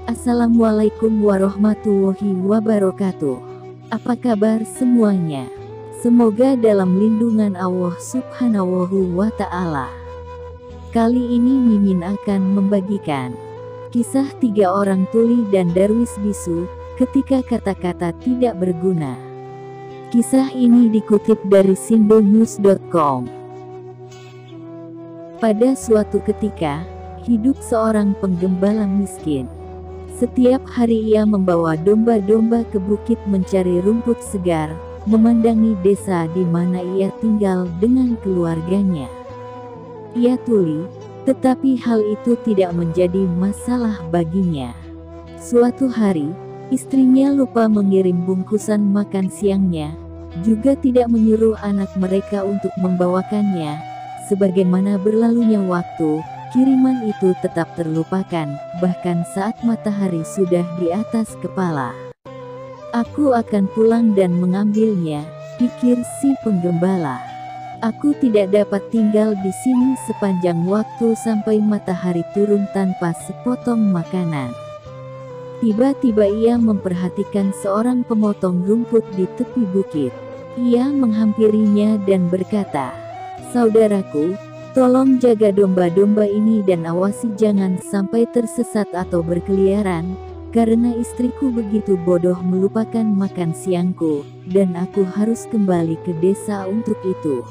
Assalamualaikum warahmatullahi wabarakatuh. Apa kabar semuanya? Semoga dalam lindungan Allah Subhanahu wa Ta'ala. Kali ini Mimin akan membagikan kisah 3 orang tuli dan Darwis bisu ketika kata-kata tidak berguna. Kisah ini dikutip dari sindonews.com. Pada suatu ketika, hidup seorang penggembala miskin. Setiap hari ia membawa domba-domba ke bukit mencari rumput segar, memandangi desa di mana ia tinggal dengan keluarganya. Ia tuli, tetapi hal itu tidak menjadi masalah baginya. Suatu hari, istrinya lupa mengirim bungkusan makan siangnya, juga tidak menyuruh anak mereka untuk membawakannya. Sebagaimana berlalunya waktu, kiriman itu tetap terlupakan, bahkan saat matahari sudah di atas kepala. Aku akan pulang dan mengambilnya, pikir si penggembala. Aku tidak dapat tinggal di sini sepanjang waktu sampai matahari turun tanpa sepotong makanan. Tiba-tiba ia memperhatikan seorang pemotong rumput di tepi bukit. Ia menghampirinya dan berkata, "Saudaraku, tolong jaga domba-domba ini dan awasi jangan sampai tersesat atau berkeliaran, karena istriku begitu bodoh melupakan makan siangku, dan aku harus kembali ke desa untuk itu."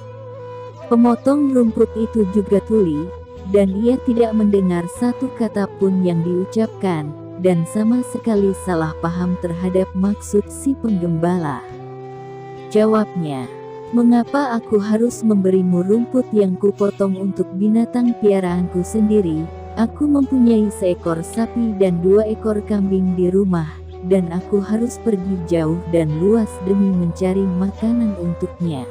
Pemotong rumput itu juga tuli, dan ia tidak mendengar satu kata pun yang diucapkan, dan sama sekali salah paham terhadap maksud si penggembala. Jawabnya, "Mengapa aku harus memberimu rumput yang kupotong untuk binatang piaraanku sendiri? Aku mempunyai seekor sapi dan 2 ekor kambing di rumah, dan aku harus pergi jauh dan luas demi mencari makanan untuknya.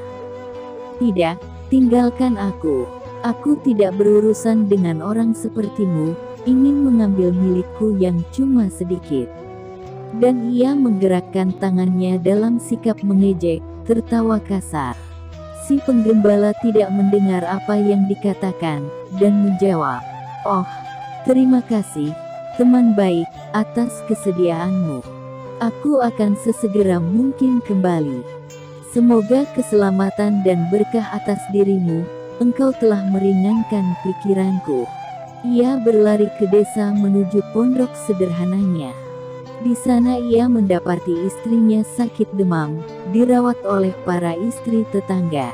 Tidak, tinggalkan aku. Aku tidak berurusan dengan orang sepertimu, ingin mengambil milikku yang cuma sedikit." Dan ia menggerakkan tangannya dalam sikap mengejek, tertawa kasar. Si penggembala tidak mendengar apa yang dikatakan, dan menjawab, "Oh, terima kasih, teman baik, atas kesediaanmu. Aku akan sesegera mungkin kembali. Semoga keselamatan dan berkah atas dirimu, engkau telah meringankan pikiranku." Ia berlari ke desa menuju pondok sederhananya. Di sana ia mendapati istrinya sakit demam, dirawat oleh para istri tetangga.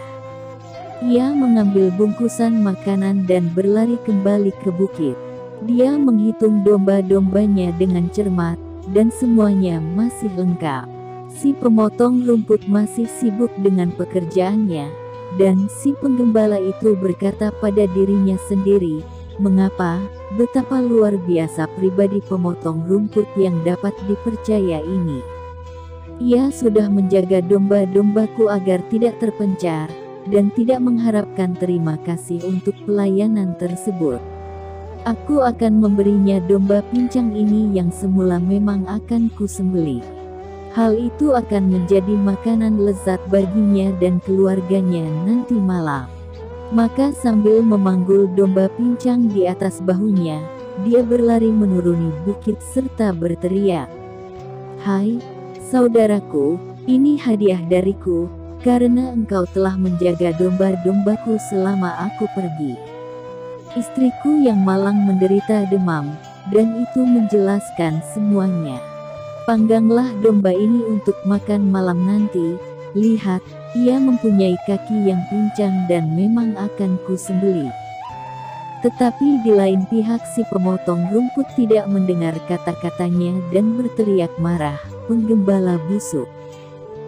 Ia mengambil bungkusan makanan dan berlari kembali ke bukit. Dia menghitung domba-dombanya dengan cermat, dan semuanya masih lengkap. Si pemotong rumput masih sibuk dengan pekerjaannya, dan si penggembala itu berkata pada dirinya sendiri, "Mengapa, betapa luar biasa pribadi pemotong rumput yang dapat dipercaya ini. Ia sudah menjaga domba-dombaku agar tidak terpencar, dan tidak mengharapkan terima kasih untuk pelayanan tersebut. Aku akan memberinya domba pincang ini yang semula memang akan kusembelih. Hal itu akan menjadi makanan lezat baginya dan keluarganya nanti malam." Maka sambil memanggul domba pincang di atas bahunya, dia berlari menuruni bukit serta berteriak, "Hai, saudaraku, ini hadiah dariku, karena engkau telah menjaga domba-dombaku selama aku pergi. Istriku yang malang menderita demam, dan itu menjelaskan semuanya. Pangganglah domba ini untuk makan malam nanti. Lihat, ia mempunyai kaki yang pincang dan memang akan kusembelih." Tetapi di lain pihak si pemotong rumput tidak mendengar kata-katanya dan berteriak marah, "Penggembala busuk!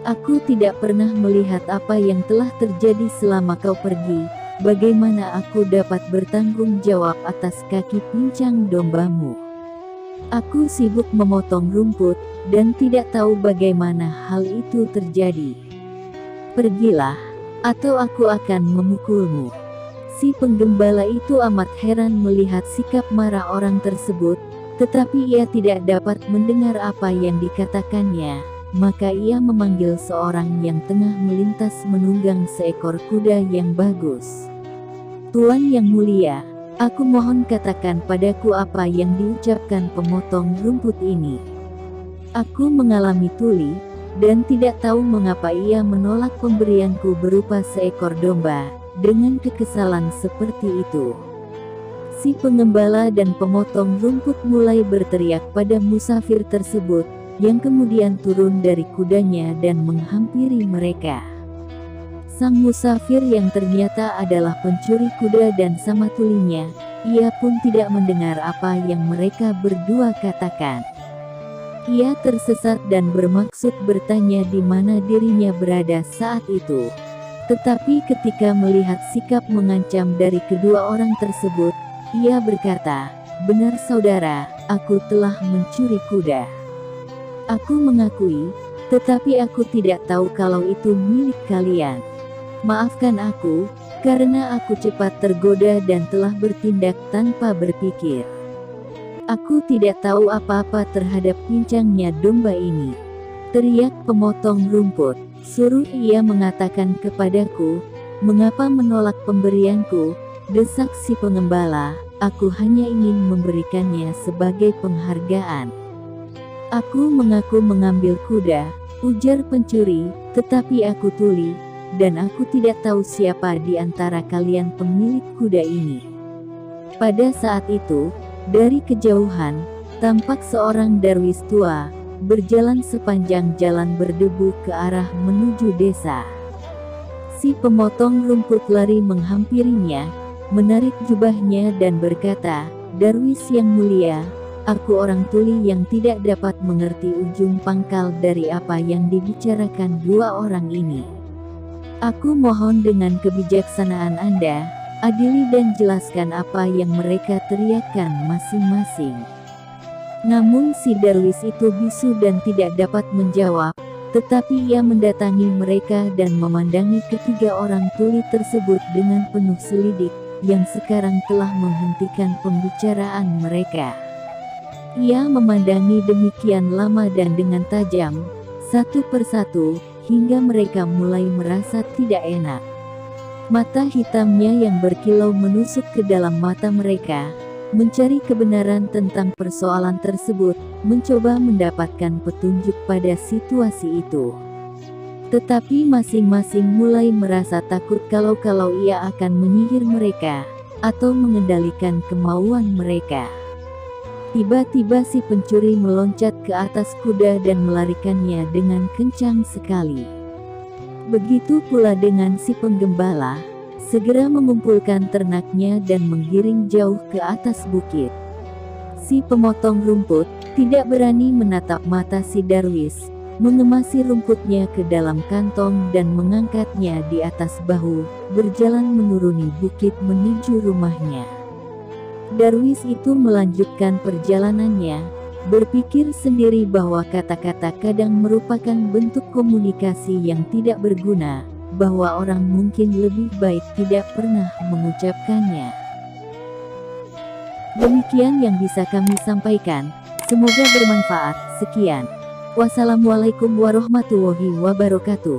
Aku tidak pernah melihat apa yang telah terjadi selama kau pergi. Bagaimana aku dapat bertanggung jawab atas kaki pincang dombamu? Aku sibuk memotong rumput, dan tidak tahu bagaimana hal itu terjadi. Pergilah, atau aku akan memukulmu." Si penggembala itu amat heran melihat sikap marah orang tersebut, tetapi ia tidak dapat mendengar apa yang dikatakannya, maka ia memanggil seorang yang tengah melintas menunggang seekor kuda yang bagus. "Tuan yang mulia, Aku mohon katakan padaku apa yang diucapkan pemotong rumput ini. Aku mengalami tuli, dan tidak tahu mengapa ia menolak pemberianku berupa seekor domba, dengan kekesalan seperti itu. Si pengembala dan pemotong rumput mulai berteriak pada musafir tersebut, yang kemudian turun dari kudanya dan menghampiri mereka. Sang musafir yang ternyata adalah pencuri kuda dan sama tulinya, ia pun tidak mendengar apa yang mereka berdua katakan. Ia tersesat dan bermaksud bertanya di mana dirinya berada saat itu. Tetapi ketika melihat sikap mengancam dari kedua orang tersebut, ia berkata, "Benar saudara, aku telah mencuri kuda. Aku mengakui, tetapi aku tidak tahu kalau itu milik kalian. Maafkan aku, karena aku cepat tergoda dan telah bertindak tanpa berpikir. Aku tidak tahu apa-apa terhadap pincangnya domba ini." Teriak pemotong rumput, "Suruh ia mengatakan kepadaku, mengapa menolak pemberianku?" Desak si pengembala, "Aku hanya ingin memberikannya sebagai penghargaan." "Aku mengaku mengambil kuda," ujar pencuri, "tetapi aku tuli, dan aku tidak tahu siapa di antara kalian pemilik kuda ini." Pada saat itu, dari kejauhan, tampak seorang darwis tua, berjalan sepanjang jalan berdebu ke arah menuju desa. Si pemotong rumput lari menghampirinya, menarik jubahnya dan berkata, "Darwis yang mulia, aku orang tuli yang tidak dapat mengerti ujung pangkal dari apa yang dibicarakan dua orang ini. Aku mohon dengan kebijaksanaan Anda, adili dan jelaskan apa yang mereka teriakkan masing-masing." Namun si darwis itu bisu dan tidak dapat menjawab, tetapi ia mendatangi mereka dan memandangi ketiga orang tuli tersebut dengan penuh selidik, yang sekarang telah menghentikan pembicaraan mereka. Ia memandangi demikian lama dan dengan tajam, satu persatu, hingga mereka mulai merasa tidak enak. Mata hitamnya yang berkilau menusuk ke dalam mata mereka, mencari kebenaran tentang persoalan tersebut, mencoba mendapatkan petunjuk pada situasi itu. Tetapi masing-masing mulai merasa takut kalau ia akan menyihir mereka, atau mengendalikan kemauan mereka. Tiba-tiba si pencuri meloncat ke atas kuda dan melarikannya dengan kencang sekali. Begitu pula dengan si penggembala, segera mengumpulkan ternaknya dan menggiring jauh ke atas bukit. Si pemotong rumput tidak berani menatap mata si darwis, mengemasi rumputnya ke dalam kantong dan mengangkatnya di atas bahu, berjalan menuruni bukit menuju rumahnya. Darwis itu melanjutkan perjalanannya, berpikir sendiri bahwa kata-kata kadang merupakan bentuk komunikasi yang tidak berguna, bahwa orang mungkin lebih baik tidak pernah mengucapkannya. Demikian yang bisa kami sampaikan, semoga bermanfaat. Sekian. Wassalamualaikum warahmatullahi wabarakatuh.